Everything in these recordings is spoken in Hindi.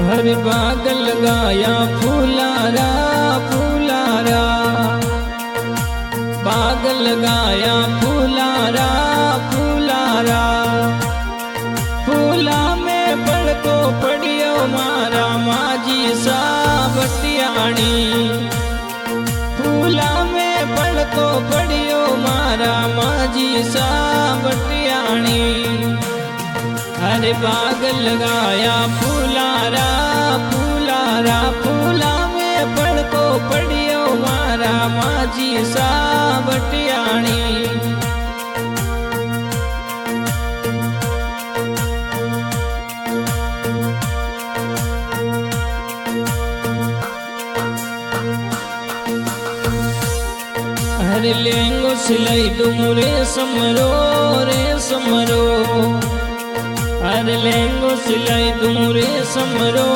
हर बाग लगाया फूलारा फूलारा, बाग लगाया फूलारा फूलारा। फूला में पड़को पड़ियो मारा माजी सा बटियाणी, फूला में पड़को पड़ियो मारा माजी सा बटियाणी। हरे बाग लगाया फूलारा फूलारा, फूला में पड़को पड़ियो मारा माजी सा बटियाणी। हरे लेंगो सिलाई दूं रे समरो रे समरो, हरे लेंगो सिलाई दूं रे समरो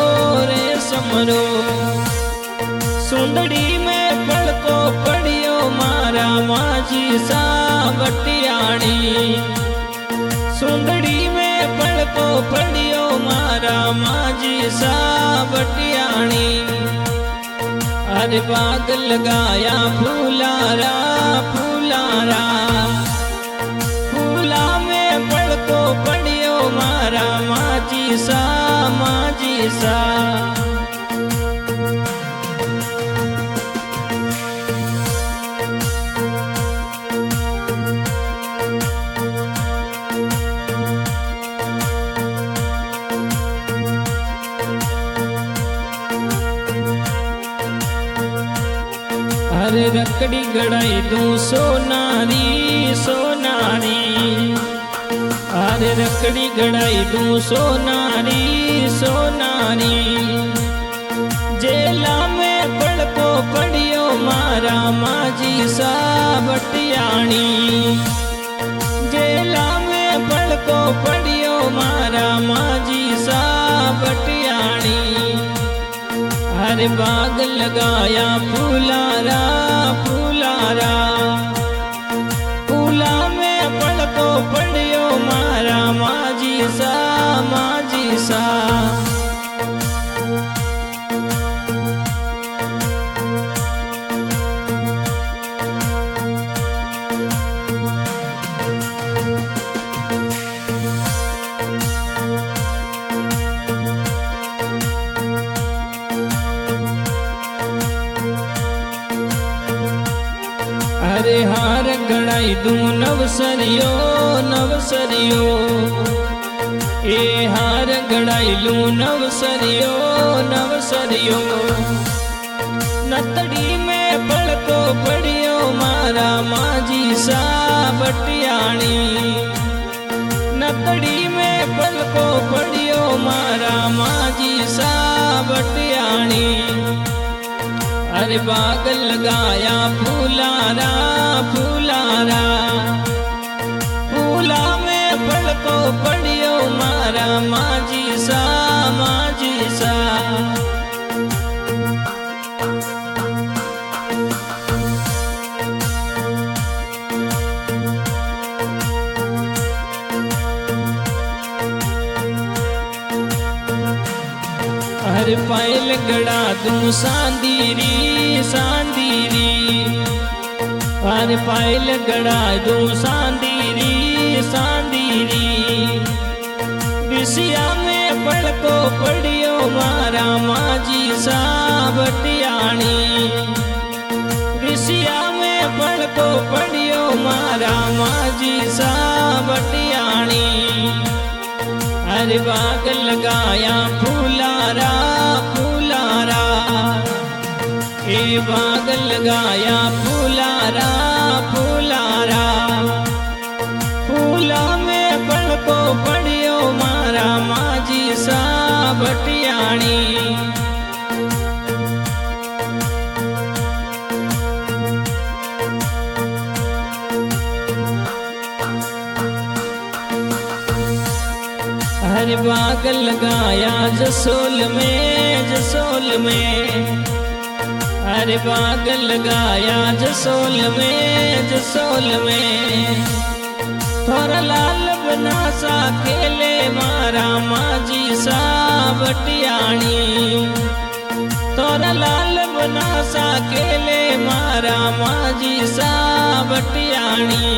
रे समरो। सुंदड़ी में पड़को पड़ियो मारा माजी सा बटियाणी, सुंदड़ी में पड़को पड़ियो मारा माजी सा बटियाणी। हरे बाग लगाया फूलारा फूलारा, फूला में पड़को पड़ियो मारा माजी सा माजी सा। हरे रकड़ी गड़ाई दूं सोनारी सोनारी, हरे रकड़ी गड़ाई दूं सोनारी सोनारी। जेला में पड़को पड़ियो मारा माजी सा बटियाणी, जेला में पड़को पड़ियो मारा माजी सा बटियाणी। हरे बाग लगाया फूलारा फूलारा, फूला में पड़को पड़ियो मारा माजी सा माजी सा। हरे हार गड़ाई दूं नवसरियो नवसरियो, ए हार गड़ाई लूं नवसरियो नवसरियो। नतड़ी में पड़को पड़ियो मारा माजी सा बटियाणी, नतड़ी में पड़को पड़ियो मारा माजी सा बटियाणी। हरे बाग लगाया फूलारा फूलारा, फूला में पड़को पड़ियो मारा माजी सा माजी सा। हरे पायल गड़ा दूं सांदीरी सांदीरी, हरे पायल गड़ा दूं सांदीरी सांदीरी। बिसिया में पड़को पड़ियो मारा माजी सा बटियाणी, बिसिया में पड़को पड़ियो मारा माजी सा बटियाणी। हरे बाग लगाया फूलारा फूलारा, ए बाग लगाया फूलारा फूलारा। फूला में पड़को पड़ियो मारा माजी सा बटियाणी। हरे बाग लगाया जसोल में जसोल में, हरे बाग लगाया जसोल में जसोल में। थोड़ा लाल बना सा खेले मारा माजी सा बटियाणी तोरा लाल बनासा केले मारा माजी सा बटियाणी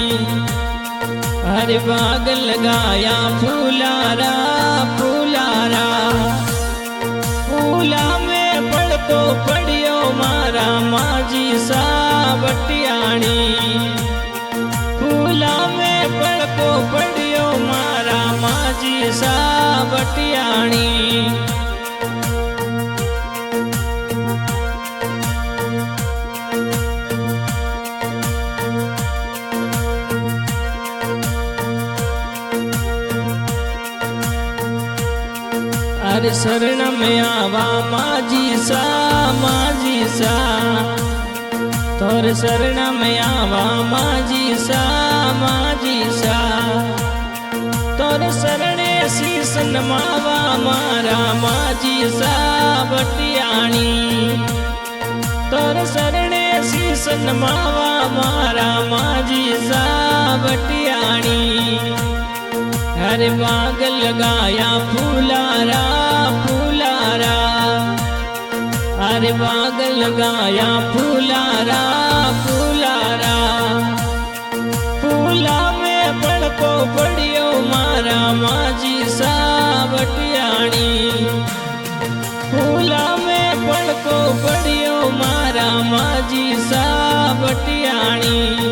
हरे बाग लगाया फूलारा फूलारा फूला में पड़तो पड़ियो मारा माजी सा बटियाणी फूला में पड़तो पड़ियो मारा माजी सा बटियाणी अरे शरण में आवा माजी सा तोर शरण में आवा माजी सा तोर शरणे शीस नमावा मारा माजी सा बटियाणी तोर शरणे शीस नमावा मारा माजी सा बटियाणी हरे बाग लगाया फूलारा फूलारा हरे बाग लगाया फूलारा फूलारा फूला में पड़को पड़ियो मारा माजी सा बटियाणी फूला में पड़को पड़ियो मारा माजी सा बटियाणी